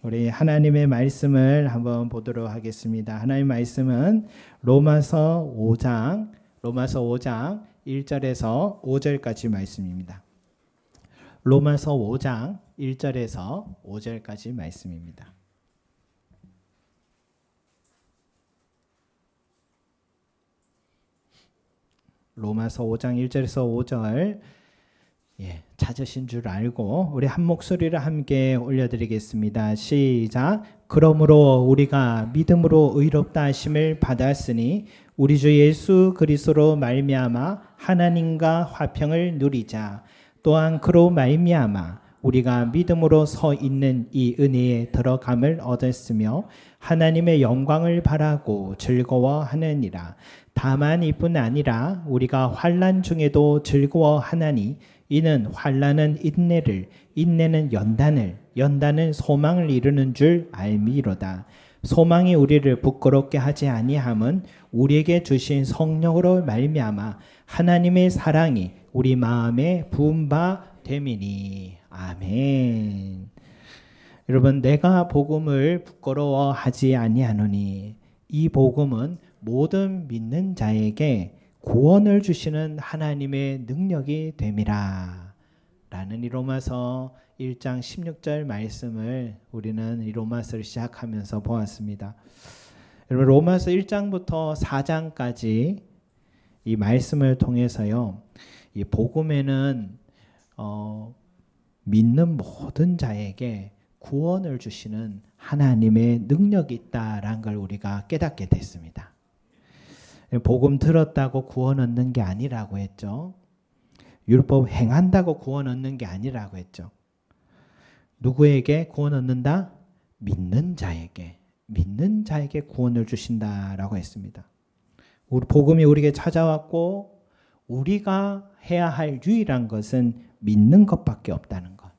우리 하나님의 말씀을 한번 보도록 하겠습니다. 하나님의 말씀은 로마서 5장 1절에서 5절까지 말씀입니다. 로마서 5장 1절에서 5절까지 말씀입니다. 로마서 5장 1절에서 5절 찾으신 줄 알고 우리 한 목소리를 함께 올려드리겠습니다. 시작. 그러므로 우리가 믿음으로 의롭다 하심을 받았으니 우리 주 예수 그리스도로 말미암아 하나님과 화평을 누리자. 또한 그로 말미암아 우리가 믿음으로 서 있는 이 은혜에 들어감을 얻었으며 하나님의 영광을 바라고 즐거워하느니라. 다만 이뿐 아니라 우리가 환난 중에도 즐거워하나니 이는 환난은 인내를, 인내는 연단을, 연단은 소망을 이루는 줄 알미로다. 소망이 우리를 부끄럽게 하지 아니함은 우리에게 주신 성령으로 말미암아 하나님의 사랑이 우리 마음에 부은 바 됨이니. 아멘. 여러분, 내가 복음을 부끄러워하지 아니하노니 이 복음은 모든 믿는 자에게 구원을 주시는 하나님의 능력이 됨이라. 라는 이 로마서 1장 16절 말씀을 우리는 이 로마서를 시작하면서 보았습니다. 여러분, 로마서 1장부터 4장까지 이 말씀을 통해서요, 이 복음에는 믿는 모든 자에게 구원을 주시는 하나님의 능력이 있다라는 걸 우리가 깨닫게 됐습니다. 복음 들었다고 구원 얻는 게 아니라고 했죠. 율법 행한다고 구원 얻는 게 아니라고 했죠. 누구에게 구원 얻는다? 믿는 자에게 구원을 주신다라고 했습니다. 우리 복음이 우리에게 찾아왔고 우리가 해야 할 유일한 것은 믿는 것밖에 없다는 것.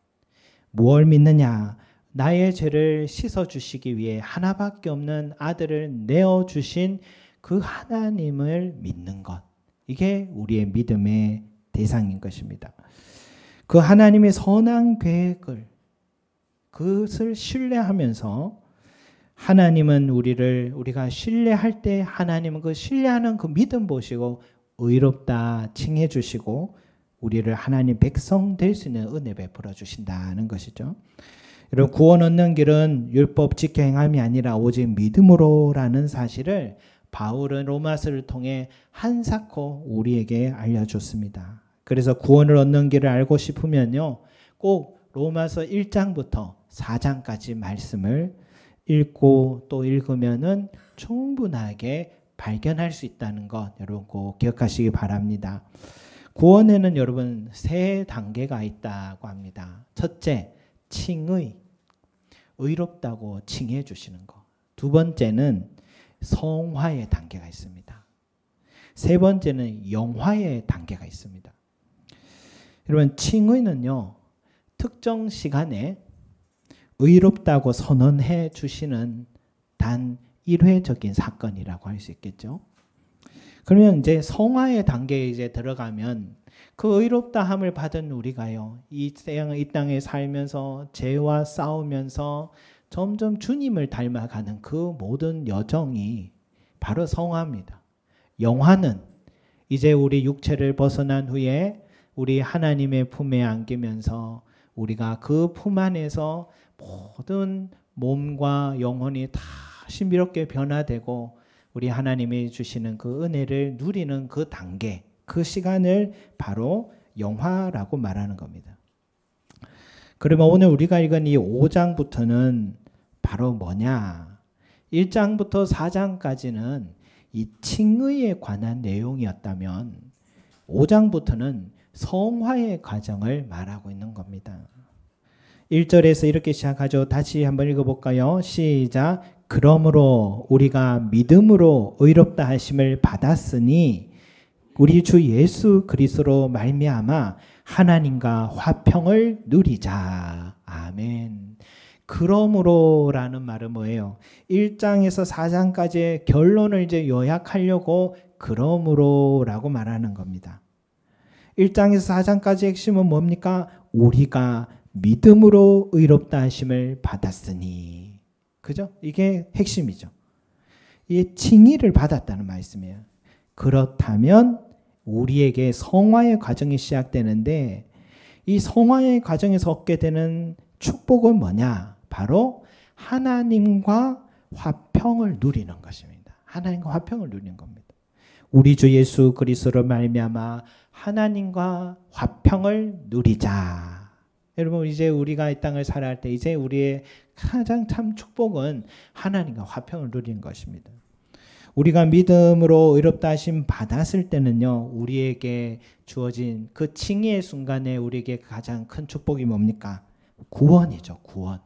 무엇을 믿느냐? 나의 죄를 씻어주시기 위해 하나밖에 없는 아들을 내어주신 그 하나님을 믿는 것. 이게 우리의 믿음의 대상인 것입니다. 그 하나님의 선한 계획을, 그것을 신뢰하면서 하나님은 우리가 신뢰할 때 하나님은 그 신뢰하는 그 믿음 보시고 의롭다 칭해 주시고 우리를 하나님 백성 될 수 있는 은혜 베풀어 주신다는 것이죠. 여러분, 구원 얻는 길은 율법 지켜 행함이 아니라 오직 믿음으로라는 사실을 바울은 로마서를 통해 한사코 우리에게 알려줬습니다. 그래서 구원을 얻는 길을 알고 싶으면요, 꼭 로마서 1장부터 4장까지 말씀을 읽고 또 읽으면은 충분하게 발견할 수 있다는 것 여러분 꼭 기억하시기 바랍니다. 구원에는 여러분 3단계가 있다고 합니다. 첫째, 칭의, 의롭다고 칭해 주시는 것. 두 번째는 성화의 단계가 있습니다. 세 번째는 영화의 단계가 있습니다. 여러분, 칭의는요, 특정 시간에 의롭다고 선언해 주시는 단 일회적인 사건이라고 할 수 있겠죠. 그러면 이제 성화의 단계에 이제 들어가면 그 의롭다함을 받은 우리가요, 이 땅에 살면서 죄와 싸우면서 점점 주님을 닮아가는 그 모든 여정이 바로 성화입니다. 영화는 이제 우리 육체를 벗어난 후에 우리 하나님의 품에 안기면서 우리가 그 품 안에서 모든 몸과 영혼이 다 신비롭게 변화되고 우리 하나님이 주시는 그 은혜를 누리는 그 단계, 그 시간을 바로 영화라고 말하는 겁니다. 그러면 오늘 우리가 읽은 이 5장부터는 바로 뭐냐? 1장부터 4장까지는 이 칭의에 관한 내용이었다면 5장부터는 성화의 과정을 말하고 있는 겁니다. 1절에서 이렇게 시작하죠. 다시 한번 읽어볼까요? 시작. 그러므로 우리가 믿음으로 의롭다 하심을 받았으니 우리 주 예수 그리스도로 말미암아 하나님과 화평을 누리자. 아멘. 그러므로라는 말은 뭐예요? 1장에서 4장까지의 결론을 이제 요약하려고 그러므로라고 말하는 겁니다. 1장에서 4장까지 핵심은 뭡니까? 우리가 믿음으로 의롭다 하심을 받았으니. 그죠? 이게 핵심이죠. 이 칭의를 받았다는 말씀이에요. 그렇다면 우리에게 성화의 과정이 시작되는데 이 성화의 과정에서 얻게 되는 축복은 뭐냐? 바로 하나님과 화평을 누리는 것입니다. 하나님과 화평을 누리는 겁니다. 우리 주 예수 그리스도로 말미암아 하나님과 화평을 누리자. 여러분 이제 우리가 이 땅을 살아갈 때 이제 우리의 가장 참 축복은 하나님과 화평을 누리는 것입니다. 우리가 믿음으로 의롭다 하심 받았을 때는요. 우리에게 주어진 그 칭의의 순간에 우리에게 가장 큰 축복이 뭡니까? 구원이죠. 구원.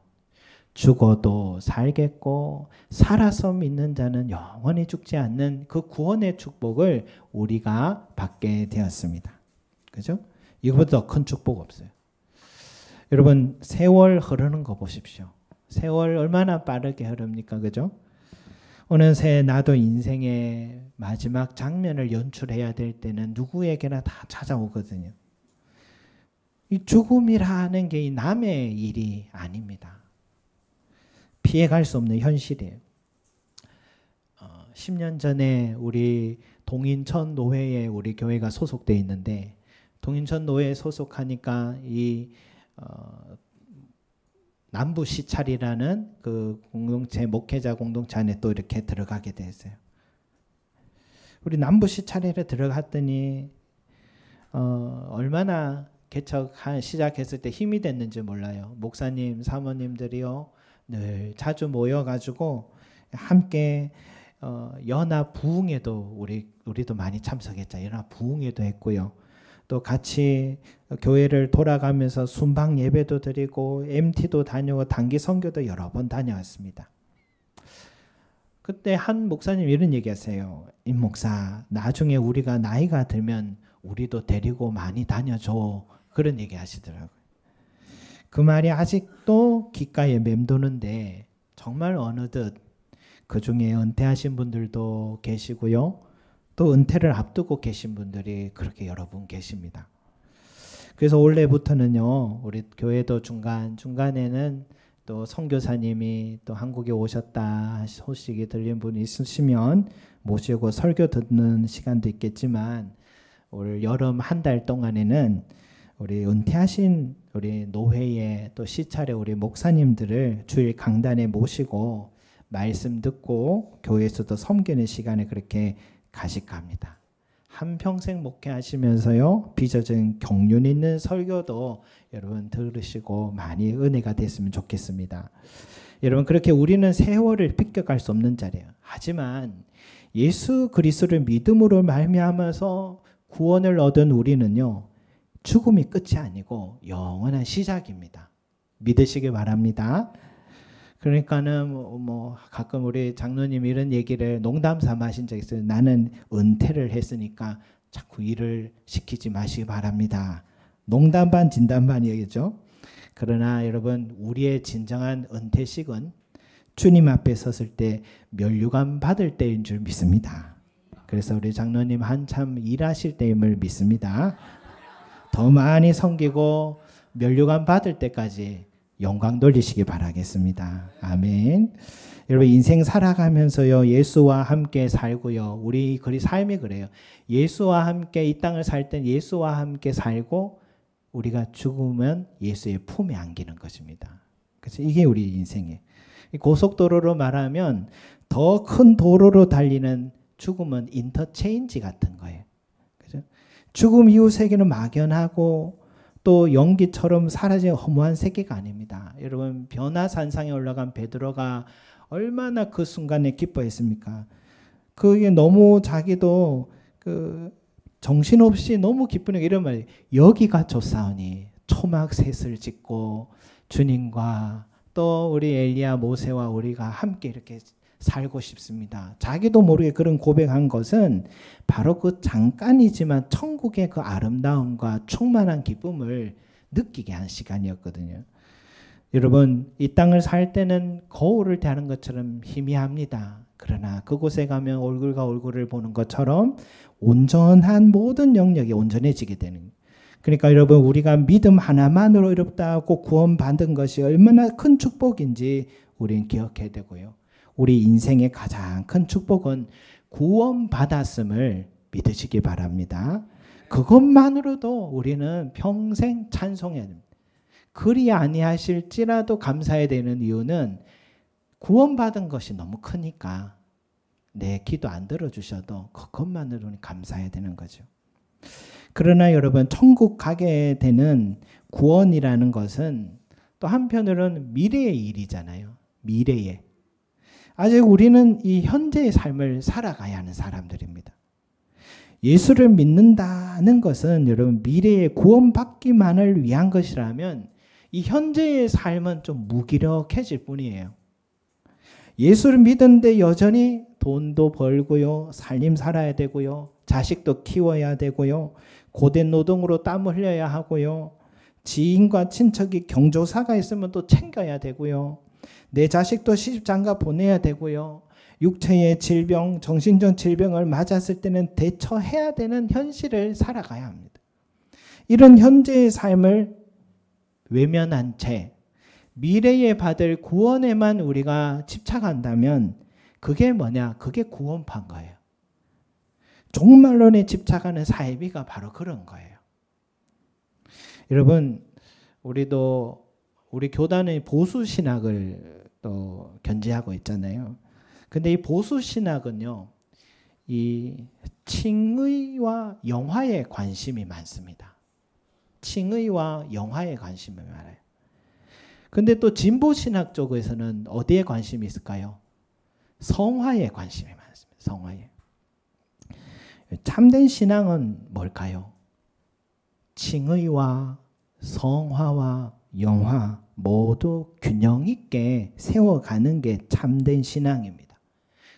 죽어도 살겠고 살아서 믿는 자는 영원히 죽지 않는 그 구원의 축복을 우리가 받게 되었습니다. 그죠? 이거보다 더 큰 축복 없어요. 여러분 세월 흐르는 거 보십시오. 세월 얼마나 빠르게 흐릅니까? 그죠? 어느새 나도 인생의 마지막 장면을 연출해야 될 때는 누구에게나 다 찾아오거든요. 이 죽음이라는 게 이 남의 일이 아닙니다. 피해갈 수 없는 현실이에요. 10년 전에 우리 동인천 노회에 우리 교회가 소속돼 있는데 동인천 노회에 소속하니까 이 남부 시찰이라는 그 공동체 목회자 공동체 안에 또 이렇게 들어가게 됐어요. 우리 남부 시찰에 들어갔더니 얼마나 개척 시작했을 때 힘이 됐는지 몰라요. 목사님, 사모님들이요 늘 자주 모여가지고 함께 연합 부흥회도 우리도 많이 참석했죠. 연합 부흥회도 했고요. 또 같이 교회를 돌아가면서 순방 예배도 드리고 MT도 다니고 단기 선교도 여러 번 다녀왔습니다. 그때 한 목사님 이런 얘기하세요. 임 목사, 나중에 우리가 나이가 들면 우리도 데리고 많이 다녀줘. 그런 얘기 하시더라고요. 그 말이 아직도 귓가에 맴도는데 정말 어느덧 그 중에 은퇴하신 분들도 계시고요. 또 은퇴를 앞두고 계신 분들이 그렇게 여러 분 계십니다. 그래서 올해부터는요. 우리 교회도 중간에는 또 선교사님이 또 한국에 오셨다 소식이 들린 분이 있으시면 모시고 설교 듣는 시간도 있겠지만 올 여름 한 달 동안에는 우리 은퇴하신 우리 노회의 또 시찰의 우리 목사님들을 주일 강단에 모시고 말씀 듣고 교회에서도 섬기는 시간에 그렇게 가식합니다. 한평생 목회하시면서요. 빚어진 경륜 있는 설교도 여러분 들으시고 많이 은혜가 됐으면 좋겠습니다. 여러분 그렇게 우리는 세월을 비껴갈 수 없는 자리예요. 하지만 예수 그리스도를 믿음으로 말미암아서 구원을 얻은 우리는요. 죽음이 끝이 아니고 영원한 시작입니다. 믿으시기 바랍니다. 그러니까는 뭐 가끔 우리 장로님 이런 얘기를 농담 삼아 하신 적 있어요. 나는 은퇴를 했으니까 자꾸 일을 시키지 마시기 바랍니다. 농담 반 진담 반이겠죠. 그러나 여러분 우리의 진정한 은퇴식은 주님 앞에 섰을 때 면류관 받을 때인 줄 믿습니다. 그래서 우리 장로님 한참 일하실 때임을 믿습니다. 더 많이 섬기고 면류관 받을 때까지 영광 돌리시기 바라겠습니다. 아멘. 여러분 인생 살아가면서요. 예수와 함께 살고요. 우리 삶이 그래요. 예수와 함께 이 땅을 살 땐 예수와 함께 살고 우리가 죽으면 예수의 품에 안기는 것입니다. 그래서 이게 우리 인생이에요. 고속도로로 말하면 더 큰 도로로 달리는 죽음은 인터체인지 같은 거예요. 그죠? 죽음 이후 세계는 막연하고 또 연기처럼 사라진 허무한 세계가 아닙니다. 여러분 변화산상에 올라간 베드로가 얼마나 그 순간에 기뻐했습니까? 그게 너무 자기도 정신없이 너무 기쁘니까 이런 말이에요. 여기가 좋사오니 초막 셋을 짓고 주님과 또 우리 엘리야 모세와 우리가 함께 이렇게 살고 싶습니다. 자기도 모르게 그런 고백한 것은 바로 그 잠깐이지만 천국의 그 아름다움과 충만한 기쁨을 느끼게 한 시간이었거든요. 여러분 이 땅을 살 때는 거울을 대하는 것처럼 희미합니다. 그러나 그곳에 가면 얼굴과 얼굴을 보는 것처럼 온전한 모든 영역이 온전해지게 되는 그러니까 여러분, 우리가 믿음 하나만으로 어렵다고 구원받은 것이 얼마나 큰 축복인지 우리는 기억해야 되고요. 우리 인생의 가장 큰 축복은 구원받았음을 믿으시기 바랍니다. 그것만으로도 우리는 평생 찬송해야 됩니다. 그리 아니하실지라도 감사해야 되는 이유는 구원받은 것이 너무 크니까 내 기도 안 들어주셔도 그것만으로는 감사해야 되는 거죠. 그러나 여러분, 천국 가게 되는 구원이라는 것은 또 한편으로는 미래의 일이잖아요. 미래에. 아직 우리는 이 현재의 삶을 살아가야 하는 사람들입니다. 예수를 믿는다는 것은 여러분, 미래의 구원받기만을 위한 것이라면 이 현재의 삶은 좀 무기력해질 뿐이에요. 예수를 믿었는데 여전히 돈도 벌고요, 살림 살아야 되고요, 자식도 키워야 되고요, 고된 노동으로 땀을 흘려야 하고요, 지인과 친척이 경조사가 있으면 또 챙겨야 되고요, 내 자식도 시집장가 보내야 되고요, 육체의 질병, 정신적 질병을 맞았을 때는 대처해야 되는 현실을 살아가야 합니다. 이런 현재의 삶을 외면한 채 미래에 받을 구원에만 우리가 집착한다면 그게 뭐냐? 그게 구원판 거예요. 종말론에 집착하는 사이비가 바로 그런 거예요. 여러분, 우리 교단의 보수 신학을 또 견지하고 있잖아요. 근데 이 보수 신학은요, 이 칭의와 영화에 관심이 많습니다. 칭의와 영화에 관심이 많아요. 근데 또 진보 신학 쪽에서는 어디에 관심이 있을까요? 성화에 관심이 많습니다. 성화에. 참된 신앙은 뭘까요? 칭의와 성화와 영화 모두 균형 있게 세워가는 게 참된 신앙입니다.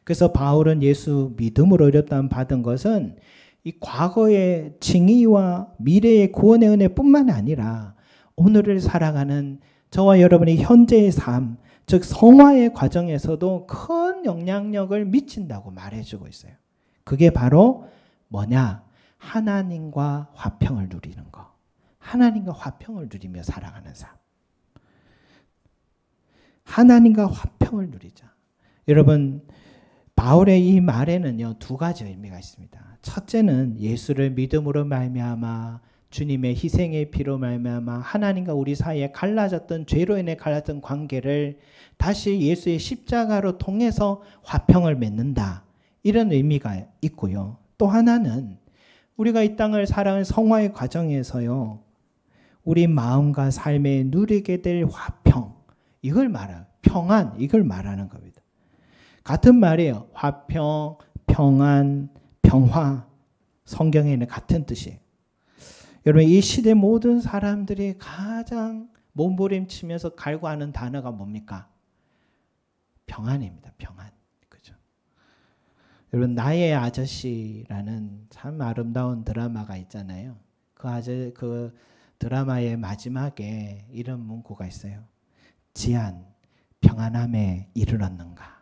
그래서 바울은 예수 믿음으로 어렵다함 받은 것은 이 과거의 칭의와 미래의 구원의 은혜뿐만 아니라 오늘을 살아가는 저와 여러분의 현재의 삶, 즉 성화의 과정에서도 큰 영향력을 미친다고 말해주고 있어요. 그게 바로 뭐냐? 하나님과 화평을 누리는 거. 하나님과 화평을 누리며 살아가는 삶. 하나님과 화평을 누리자. 여러분, 바울의 이 말에는요, 두 가지 의미가 있습니다. 첫째는 예수를 믿음으로 말미암아 주님의 희생의 피로 말미암아 하나님과 우리 사이에 갈라졌던, 죄로 인해 갈라졌던 관계를 다시 예수의 십자가로 통해서 화평을 맺는다, 이런 의미가 있고요. 또 하나는 우리가 이 땅을 살아가는 성화의 과정에서요, 우리 마음과 삶에 누리게 될 화평, 이걸 말해요. 평안, 이걸 말하는 겁니다. 같은 말이에요. 화평, 평안, 평화. 성경에는 같은 뜻이에요. 여러분, 이 시대 모든 사람들이 가장 몸부림치면서 갈구하는 단어가 뭡니까? 평안입니다. 평안. 그죠? 여러분, 나의 아저씨라는 참 아름다운 드라마가 있잖아요. 그 드라마의 마지막에 이런 문구가 있어요. 지안, 평안함에 이르렀는가.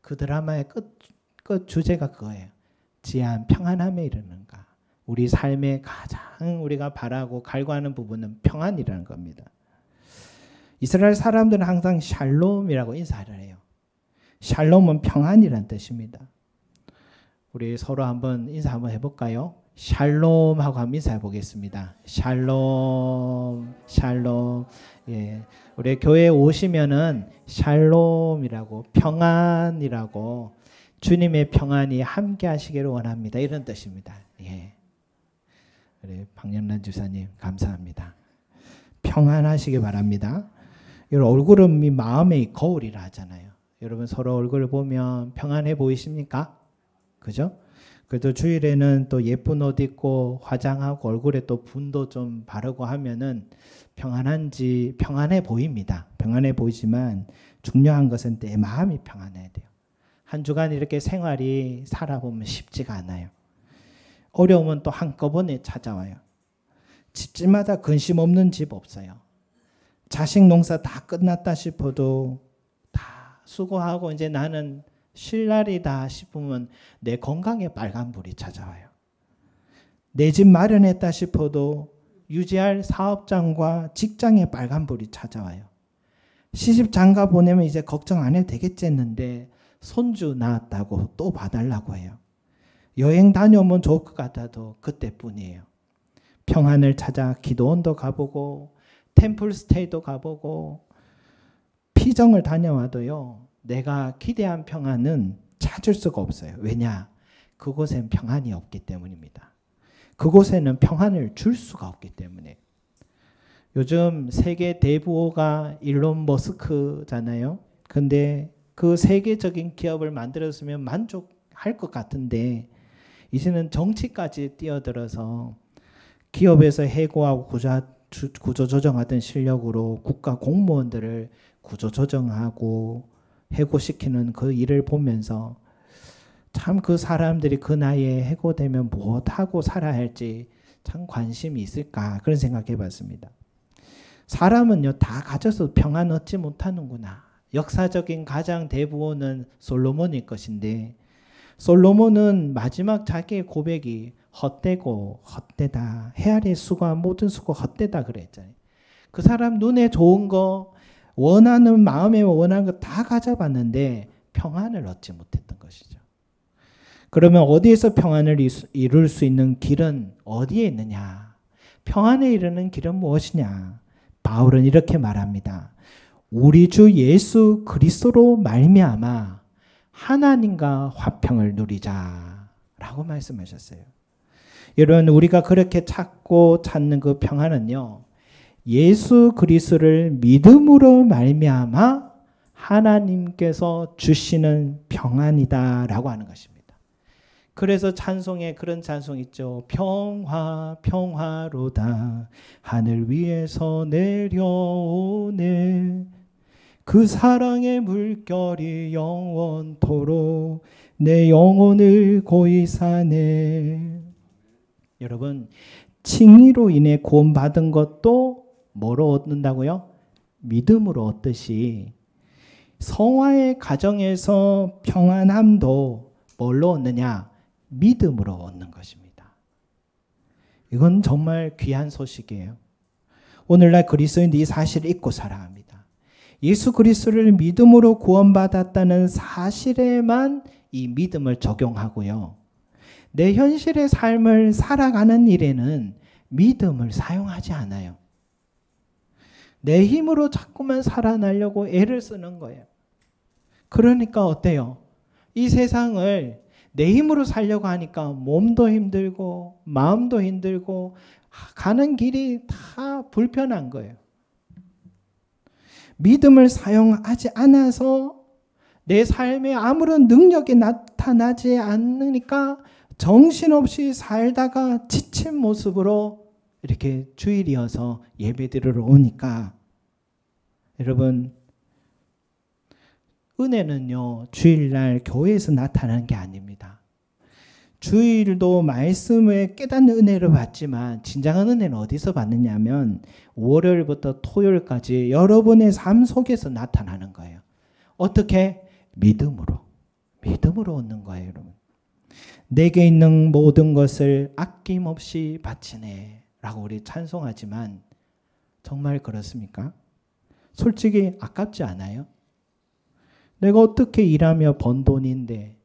그 드라마의 끝 주제가 그거예요. 지안, 평안함에 이르는가. 우리 삶의 가장 우리가 바라고 갈구하는 부분은 평안이라는 겁니다. 이스라엘 사람들은 항상 샬롬이라고 인사를 해요. 샬롬은 평안이라는 뜻입니다. 우리 서로 한번 인사 한번 해볼까요? 샬롬 하고 한번 인사해 보겠습니다. 샬롬, 샬롬. 예, 우리 교회에 오시면은 샬롬이라고, 평안이라고, 주님의 평안이 함께 하시기를 원합니다, 이런 뜻입니다. 예. 우리 박영란 주사님 감사합니다. 평안하시기 바랍니다. 여러분, 얼굴은 이 마음의 거울이라 하잖아요. 여러분, 서로 얼굴을 보면 평안해 보이십니까? 그죠? 그래도 주일에는 또 예쁜 옷 입고 화장하고 얼굴에 또 분도 좀 바르고 하면은 평안해 보입니다. 평안해 보이지만 중요한 것은 내 마음이 평안해야 돼요. 한 주간 이렇게 생활이 살아보면 쉽지가 않아요. 어려움은 또 한꺼번에 찾아와요. 집집마다 근심 없는 집 없어요. 자식 농사 다 끝났다 싶어도 다 수고하고 이제 나는 쉴 날이다 싶으면 내 건강에 빨간불이 찾아와요. 내 집 마련했다 싶어도 유지할 사업장과 직장에 빨간불이 찾아와요. 시집 장가 보내면 이제 걱정 안 해도 되겠지 했는데 손주 낳았다고 또 봐달라고 해요. 여행 다녀오면 좋을 것 같아도 그때뿐이에요. 평안을 찾아 기도원도 가보고 템플스테이도 가보고 피정을 다녀와도요. 내가 기대한 평안은 찾을 수가 없어요. 왜냐? 그곳엔 평안이 없기 때문입니다. 그곳에는 평안을 줄 수가 없기 때문에. 요즘 세계 대부호가 일론 머스크잖아요. 근데 그 세계적인 기업을 만들었으면 만족할 것 같은데 이제는 정치까지 뛰어들어서 기업에서 해고하고 구조조정하던 실력으로 국가 공무원들을 구조조정하고 해고시키는 그 일을 보면서 참 그 사람들이 그 나이에 해고되면 무엇하고 살아야 할지 참 관심이 있을까 그런 생각해 봤습니다. 사람은요 다 가져서 평안 얻지 못하는구나. 역사적인 가장 대부호는 솔로몬일 것인데 솔로몬은 마지막 자기의 고백이 헛되고 헛되다. 헤아릴 수가 모든 수고 헛되다 그랬잖아요. 그 사람 눈에 좋은 거 원하는 마음에 원하는 거 다 가져봤는데 평안을 얻지 못했던 것이죠. 그러면 어디에서 평안을 이룰 수 있는 길은 어디에 있느냐? 평안에 이르는 길은 무엇이냐? 바울은 이렇게 말합니다. 우리 주 예수 그리스도로 말미암아 하나님과 화평을 누리자라고 말씀하셨어요. 여러분 우리가 그렇게 찾는 그 평안은요. 예수 그리스도를 믿음으로 말미암아 하나님께서 주시는 평안이다라고 하는 것입니다. 그래서 찬송에 그런 찬송 있죠. 평화 평화로다 하늘 위에서 내려오네 그 사랑의 물결이 영원토록 내 영혼을 고이 사네. 여러분 칭의로 인해 구원받은 것도 뭐로 얻는다고요? 믿음으로 얻듯이 성화의 가정에서 평안함도 뭘로 얻느냐? 믿음으로 얻는 것입니다. 이건 정말 귀한 소식이에요. 오늘날 그리스도인들이 이 사실을 잊고 살아갑니다. 예수 그리스도를 믿음으로 구원받았다는 사실에만 이 믿음을 적용하고요. 내 현실의 삶을 살아가는 일에는 믿음을 사용하지 않아요. 내 힘으로 자꾸만 살아나려고 애를 쓰는 거예요. 그러니까 어때요? 이 세상을 내 힘으로 살려고 하니까 몸도 힘들고 마음도 힘들고 가는 길이 다 불편한 거예요. 믿음을 사용하지 않아서 내 삶에 아무런 능력이 나타나지 않으니까 정신없이 살다가 지친 모습으로 이렇게 주일이어서 예배드리러 오니까 여러분 은혜는요 주일날 교회에서 나타나는 게 아닙니다. 주일도 말씀을 깨닫는 은혜를 받지만 진정한 은혜는 어디서 받느냐면 월요일부터 토요일까지 여러분의 삶 속에서 나타나는 거예요. 어떻게? 믿음으로 얻는 거예요. 여러분 내게 있는 모든 것을 아낌없이 바치네 라고 우리 찬송하지만 정말 그렇습니까? 솔직히 아깝지 않아요? 내가 어떻게 일하며 번 돈인데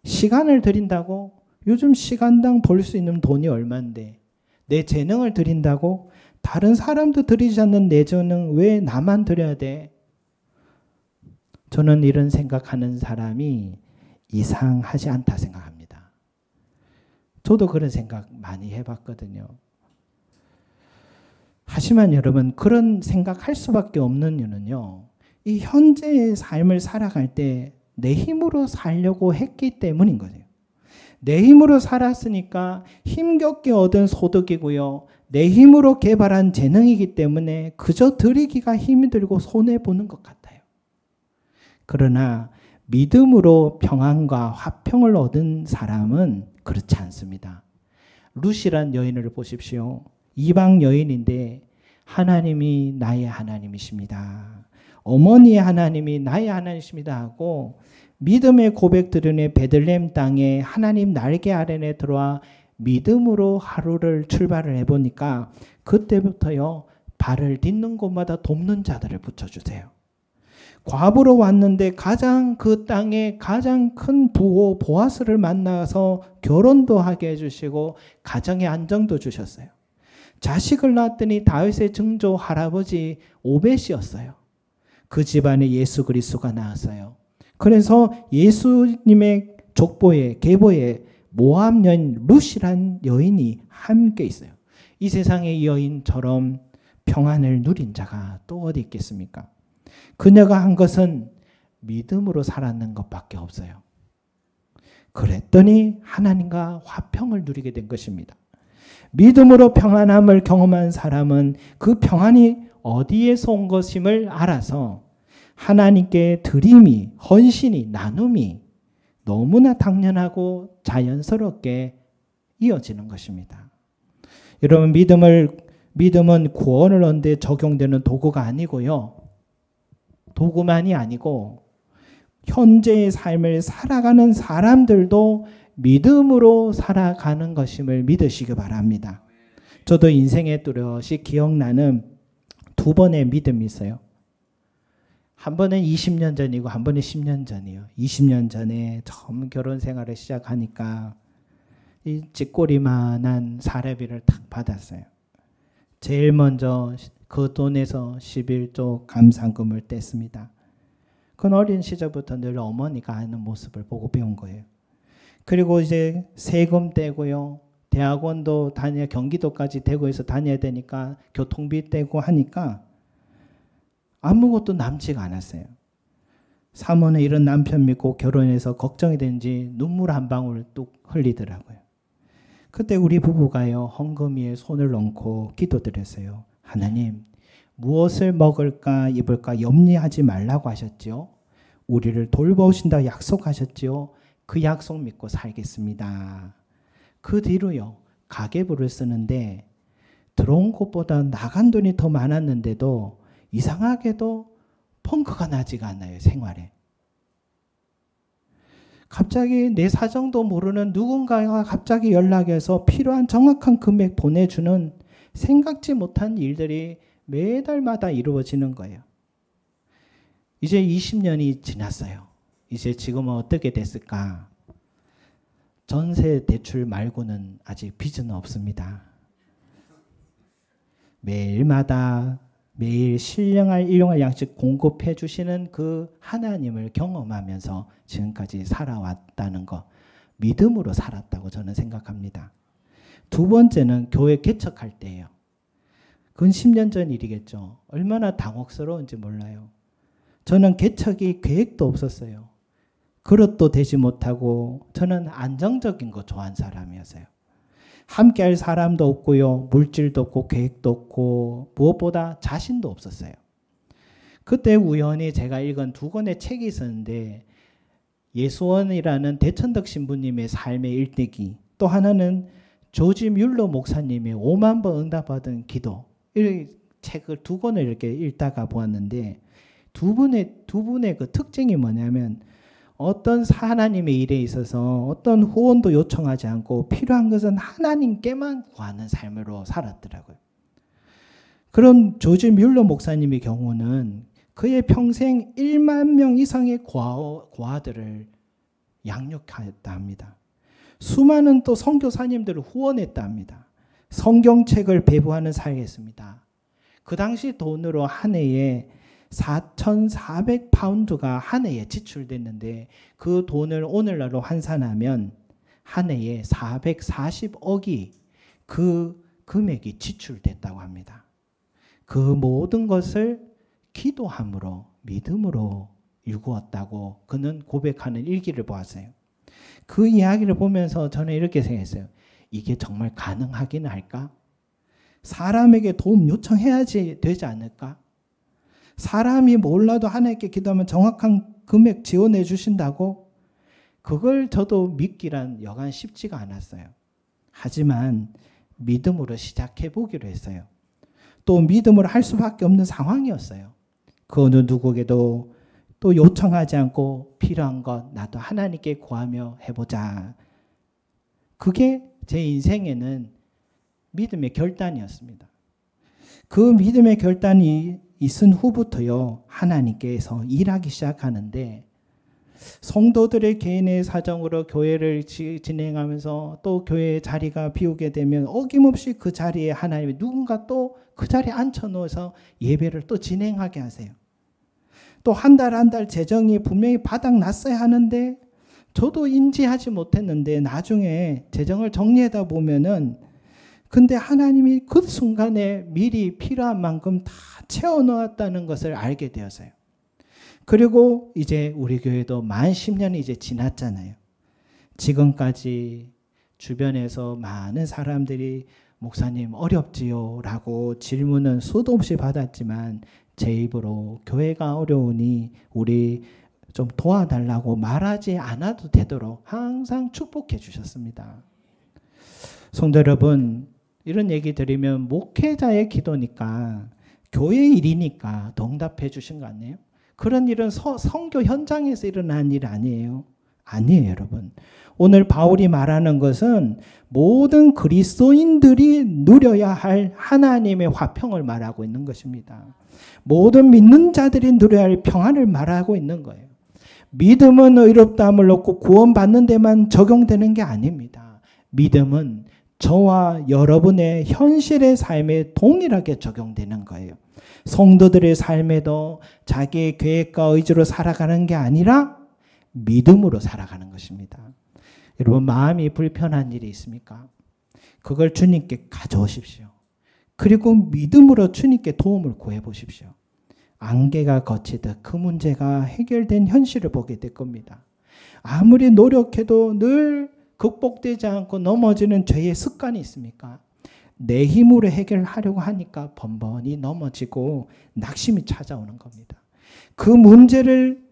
시간을 들인다고? 요즘 시간당 벌 수 있는 돈이 얼만데 내 재능을 들인다고? 다른 사람도 들이지 않는 내 재능 왜 나만 들여야 돼? 저는 이런 생각하는 사람이 이상하지 않다 생각합니다. 저도 그런 생각 많이 해봤거든요. 하지만 여러분 그런 생각할 수밖에 없는 이유는요. 이 현재의 삶을 살아갈 때 내 힘으로 살려고 했기 때문인 거예요. 내 힘으로 살았으니까 힘겹게 얻은 소득이고요. 내 힘으로 개발한 재능이기 때문에 그저 드리기가 힘이 들고 손해보는 것 같아요. 그러나 믿음으로 평안과 화평을 얻은 사람은 그렇지 않습니다. 룻이란 여인을 보십시오. 이방 여인인데 하나님이 나의 하나님이십니다. 어머니의 하나님이 나의 하나님이십니다 하고 믿음의 고백 들으니 베들레헴 땅에 하나님 날개 아래에 들어와 믿음으로 하루를 출발을 해보니까 그때부터요 발을 딛는 곳마다 돕는 자들을 붙여주세요. 과부로 왔는데 가장 그 땅에 가장 큰 부호 보아스를 만나서 결혼도 하게 해주시고 가정의 안정도 주셨어요. 자식을 낳았더니 다윗의 증조 할아버지 오벳이었어요. 그 집안에 예수 그리스도가 나왔어요. 그래서 예수님의 족보에 계보에 모압 여인 룻이란 여인이 함께 있어요. 이 세상의 여인처럼 평안을 누린 자가 또 어디 있겠습니까? 그녀가 한 것은 믿음으로 살았는 것밖에 없어요. 그랬더니 하나님과 화평을 누리게 된 것입니다. 믿음으로 평안함을 경험한 사람은 그 평안이 어디에서 온 것임을 알아서 하나님께 드림이, 헌신이, 나눔이 너무나 당연하고 자연스럽게 이어지는 것입니다. 여러분, 믿음은 구원을 얻는 데 적용되는 도구가 아니고요. 도구만이 아니고 현재의 삶을 살아가는 사람들도 믿음으로 살아가는 것임을 믿으시기 바랍니다. 저도 인생에 뚜렷이 기억나는 두 번의 믿음이 있어요. 한 번은 20년 전이고 한 번은 10년 전이에요. 20년 전에 처음 결혼 생활을 시작하니까 이 쥐꼬리만한 사례비를 탁 받았어요. 제일 먼저 그 돈에서 11조 감상금을 뗐습니다. 그건 어린 시절부터 늘 어머니가 하는 모습을 보고 배운 거예요. 그리고 이제 세금 떼고요. 대학원도 경기도까지 대구에서 다녀야 되니까 교통비 떼고 하니까 아무것도 남지가 않았어요. 사모는 이런 남편 믿고 결혼해서 걱정이 되는지 눈물 한 방울 뚝 흘리더라고요. 그때 우리 부부가요. 헝금이에 손을 얹고 기도드렸어요. 하나님, 무엇을 먹을까 입을까 염려하지 말라고 하셨지요. 우리를 돌보신다 약속하셨지요. 그 약속 믿고 살겠습니다. 그 뒤로요. 가계부를 쓰는데 들어온 것보다 나간 돈이 더 많았는데도 이상하게도 펑크가 나지가 않아요. 생활에. 갑자기 내 사정도 모르는 누군가가 갑자기 연락해서 필요한 정확한 금액 보내주는 생각지 못한 일들이 매달마다 이루어지는 거예요. 이제 20년이 지났어요. 이제 지금은 어떻게 됐을까? 전세 대출 말고는 아직 빚은 없습니다. 매일 신령할 일용할 양식 공급해 주시는 그 하나님을 경험하면서 지금까지 살아왔다는 거, 믿음으로 살았다고 저는 생각합니다. 두 번째는 교회 개척할 때예요. 그건 10년 전 일이겠죠. 얼마나 당혹스러운지 몰라요. 저는 개척이 계획도 없었어요. 그릇도 되지 못하고 저는 안정적인 거 좋아하는 사람이었어요. 함께 할 사람도 없고요. 물질도 없고 계획도 없고 무엇보다 자신도 없었어요. 그때 우연히 제가 읽은 두 권의 책이 있었는데 예수원이라는 대천덕 신부님의 삶의 일대기, 또 하나는 조지 뮬러 목사님의 5만 번 응답받은 기도, 이 책을 두 권을 이렇게 읽다가 보았는데 두 분의 그 특징이 뭐냐면 어떤 하나님의 일에 있어서 어떤 후원도 요청하지 않고 필요한 것은 하나님께만 구하는 삶으로 살았더라고요. 그런 조지 뮬러 목사님의 경우는 그의 평생 1만 명 이상의 고아들을 양육하였다 합니다. 수많은 또 선교사님들을 후원했다 합니다. 성경책을 배부하는 사역했습니다. 그 당시 돈으로 한 해에 4,400파운드가 한 해에 지출됐는데 그 돈을 오늘날로 환산하면 한 해에 440억이 그 금액이 지출됐다고 합니다. 그 모든 것을 기도함으로 믿음으로 이루었다고 그는 고백하는 일기를 보았어요. 그 이야기를 보면서 저는 이렇게 생각했어요. 이게 정말 가능하긴 할까? 사람에게 도움 요청해야지 되지 않을까? 사람이 몰라도 하나님께 기도하면 정확한 금액 지원해 주신다고? 그걸 저도 믿기란 여간 쉽지가 않았어요. 하지만 믿음으로 시작해 보기로 했어요. 또 믿음으로 할 수밖에 없는 상황이었어요. 그 어느 누구에게도 또 요청하지 않고 필요한 것 나도 하나님께 구하며 해보자. 그게 제 인생에는 믿음의 결단이었습니다. 그 믿음의 결단이 있은 후부터요, 하나님께서 일하기 시작하는데, 성도들의 개인의 사정으로 교회를 진행하면서 또 교회의 자리가 비우게 되면 어김없이 그 자리에 하나님이 누군가 또 그 자리에 앉혀놓아서 예배를 또 진행하게 하세요. 또 한 달 재정이 분명히 바닥 났어야 하는데 저도 인지하지 못했는데 나중에 재정을 정리하다 보면은 근데 하나님이 그 순간에 미리 필요한 만큼 다 채워놓았다는 것을 알게 되었어요. 그리고 이제 우리 교회도 만 10년이 이제 지났잖아요. 지금까지 주변에서 많은 사람들이 목사님 어렵지요? 라고 질문은 수도 없이 받았지만 제 입으로 교회가 어려우니 우리 좀 도와달라고 말하지 않아도 되도록 항상 축복해 주셨습니다. 성도 여러분, 이런 얘기 드리면 목회자의 기도니까 교회 일이니까 응답해 주신 거 아니에요? 그런 일은 선교 현장에서 일어난 일 아니에요. 아니에요, 여러분. 오늘 바울이 말하는 것은 모든 그리스도인들이 누려야 할 하나님의 화평을 말하고 있는 것입니다. 모든 믿는 자들이 누려야 할 평안을 말하고 있는 거예요. 믿음은 의롭다함을 얻고 구원받는 데만 적용되는 게 아닙니다. 믿음은 저와 여러분의 현실의 삶에 동일하게 적용되는 거예요. 성도들의 삶에도 자기의 계획과 의지로 살아가는 게 아니라 믿음으로 살아가는 것입니다. 여러분, 마음이 불편한 일이 있습니까? 그걸 주님께 가져오십시오. 그리고 믿음으로 주님께 도움을 구해보십시오. 안개가 걷히듯 그 문제가 해결된 현실을 보게 될 겁니다. 아무리 노력해도 늘 극복되지 않고 넘어지는 죄의 습관이 있습니까? 내 힘으로 해결하려고 하니까 번번이 넘어지고 낙심이 찾아오는 겁니다. 그 문제를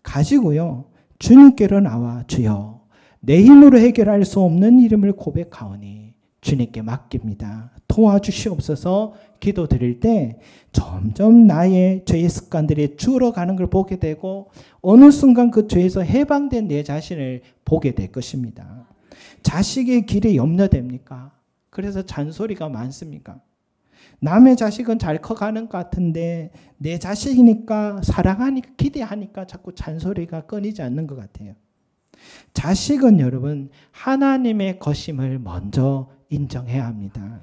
가지고요, 주님께로 나와 주여 내 힘으로 해결할 수 없는 이름을 고백하오니 주님께 맡깁니다. 도와주시옵소서 기도드릴 때 점점 나의 죄의 습관들이 줄어가는 걸 보게 되고 어느 순간 그 죄에서 해방된 내 자신을 보게 될 것입니다. 자식의 길에 염려됩니까? 그래서 잔소리가 많습니까? 남의 자식은 잘 커가는 것 같은데 내 자식이니까 사랑하니까 기대하니까 자꾸 잔소리가 끊이지 않는 것 같아요. 자식은 여러분 하나님의 것임을 먼저 인정해야 합니다.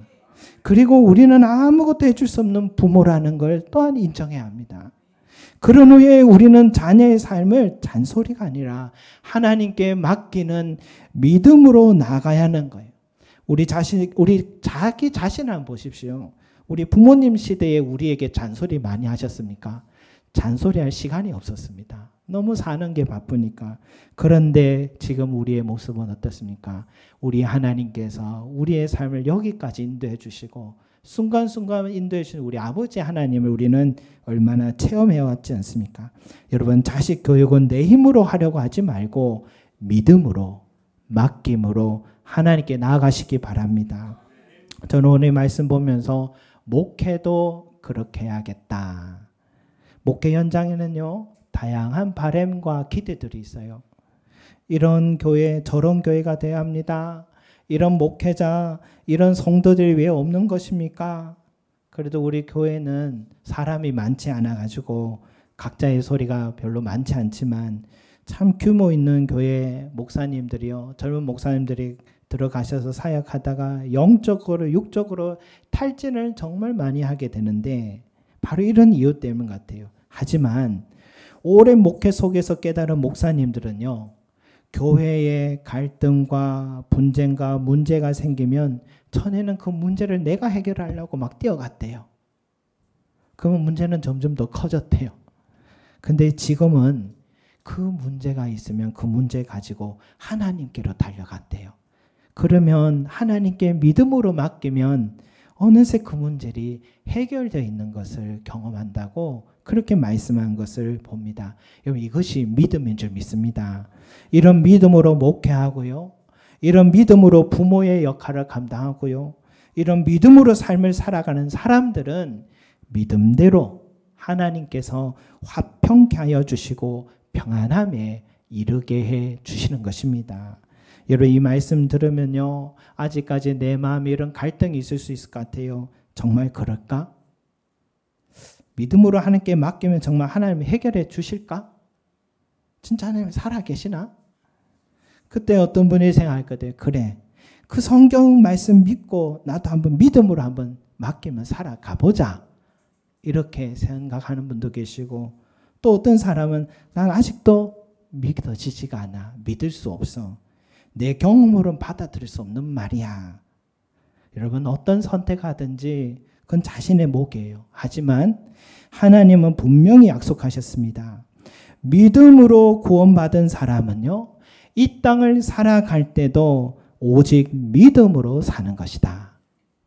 그리고 우리는 아무것도 해줄 수 없는 부모라는 걸 또한 인정해야 합니다. 그런 후에 우리는 자녀의 삶을 잔소리가 아니라 하나님께 맡기는 믿음으로 나아가야 하는 거예요. 우리 자기 자신 한번 보십시오. 우리 부모님 시대에 우리에게 잔소리 많이 하셨습니까? 잔소리할 시간이 없었습니다. 너무 사는 게 바쁘니까. 그런데 지금 우리의 모습은 어떻습니까? 우리 하나님께서 우리의 삶을 여기까지 인도해 주시고 순간순간 인도해 주신 우리 아버지 하나님을 우리는 얼마나 체험해 왔지 않습니까? 여러분, 자식 교육은 내 힘으로 하려고 하지 말고 믿음으로, 맡김으로 하나님께 나아가시기 바랍니다. 저는 오늘 말씀 보면서 목회도 그렇게 해야겠다. 목회 현장에는요, 다양한 바람과 기대들이 있어요. 이런 교회, 저런 교회가 돼야 합니다. 이런 목회자, 이런 성도들이 왜 없는 것입니까? 그래도 우리 교회는 사람이 많지 않아가지고 각자의 소리가 별로 많지 않지만 참 규모 있는 교회 목사님들이요, 젊은 목사님들이 들어가셔서 사역하다가 영적으로 육적으로 탈진을 정말 많이 하게 되는데 바로 이런 이유 때문 같아요. 하지만 오랜 목회 속에서 깨달은 목사님들은요, 교회에 갈등과 분쟁과 문제가 생기면 전에는 그 문제를 내가 해결하려고 막 뛰어갔대요. 그러면 문제는 점점 더 커졌대요. 근데 지금은 그 문제가 있으면 그 문제 가지고 하나님께로 달려갔대요. 그러면 하나님께 믿음으로 맡기면 어느새 그 문제들이 해결되어 있는 것을 경험한다고 그렇게 말씀한 것을 봅니다. 여러분, 이것이 믿음인 줄 믿습니다. 이런 믿음으로 목회하고요, 이런 믿음으로 부모의 역할을 감당하고요, 이런 믿음으로 삶을 살아가는 사람들은 믿음대로 하나님께서 화평케 하여 주시고 평안함에 이르게 해 주시는 것입니다. 여러분 이 말씀 들으면요, 아직까지 내 마음에 이런 갈등이 있을 수 있을 것 같아요. 정말 그럴까? 믿음으로 하나님께 맡기면 정말 하나님이 해결해 주실까? 진짜 하나님 살아계시나? 그때 어떤 분이 생각할 거예요. 그래, 그 성경 말씀 믿고 나도 한번 믿음으로 한번 맡기면 살아가 보자. 이렇게 생각하는 분도 계시고, 또 어떤 사람은 난 아직도 믿어지지가 않아. 믿을 수 없어. 내 경험으로는 받아들일 수 없는 말이야. 여러분 어떤 선택하든지 그건 자신의 몫이에요. 하지만 하나님은 분명히 약속하셨습니다. 믿음으로 구원받은 사람은요, 이 땅을 살아갈 때도 오직 믿음으로 사는 것이다.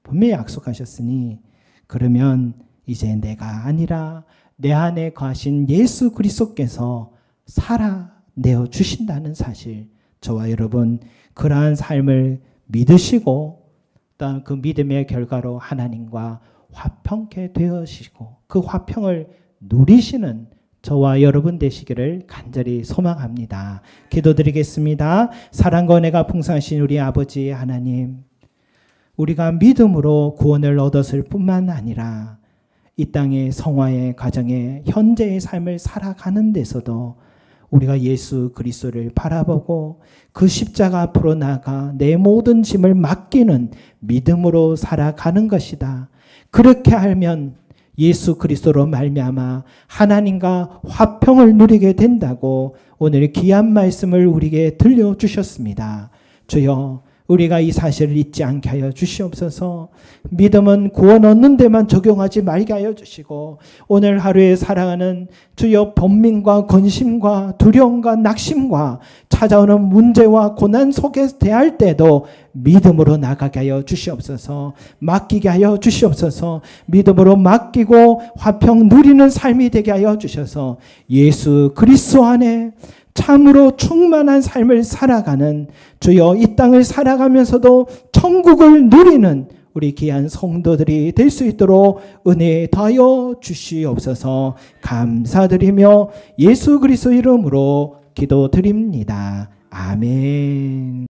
분명히 약속하셨으니, 그러면 이제 내가 아니라 내 안에 거하신 예수 그리스도께서 살아내어 주신다는 사실, 저와 여러분 그러한 삶을 믿으시고 또한 그 믿음의 결과로 하나님과 화평케 되어지고 그 화평을 누리시는 저와 여러분 되시기를 간절히 소망합니다. 기도드리겠습니다. 사랑과 은혜가 풍성하신 우리 아버지 하나님, 우리가 믿음으로 구원을 얻었을 뿐만 아니라 이 땅의 성화의 과정에 현재의 삶을 살아가는 데서도 우리가 예수 그리스도를 바라보고 그 십자가 앞으로 나아가 내 모든 짐을 맡기는 믿음으로 살아가는 것이다. 그렇게 하면 예수 그리스도로 말미암아 하나님과 화평을 누리게 된다고 오늘 귀한 말씀을 우리에게 들려주셨습니다. 주여, 우리가 이 사실을 잊지 않게 하여 주시옵소서. 믿음은 구원 얻는 데만 적용하지 말게 하여 주시고, 오늘 하루에 살아가는 주여 번민과 근심과 두려움과 낙심과 찾아오는 문제와 고난 속에 대할 때도 믿음으로 나가게 하여 주시옵소서. 맡기게 하여 주시옵소서. 믿음으로 맡기고 화평 누리는 삶이 되게 하여 주셔서 예수 그리스도 안에 참으로 충만한 삶을 살아가는, 주여 이 땅을 살아가면서도 천국을 누리는 우리 귀한 성도들이 될 수 있도록 은혜 더하여 주시옵소서. 감사드리며 예수 그리스도 이름으로 기도드립니다. 아멘.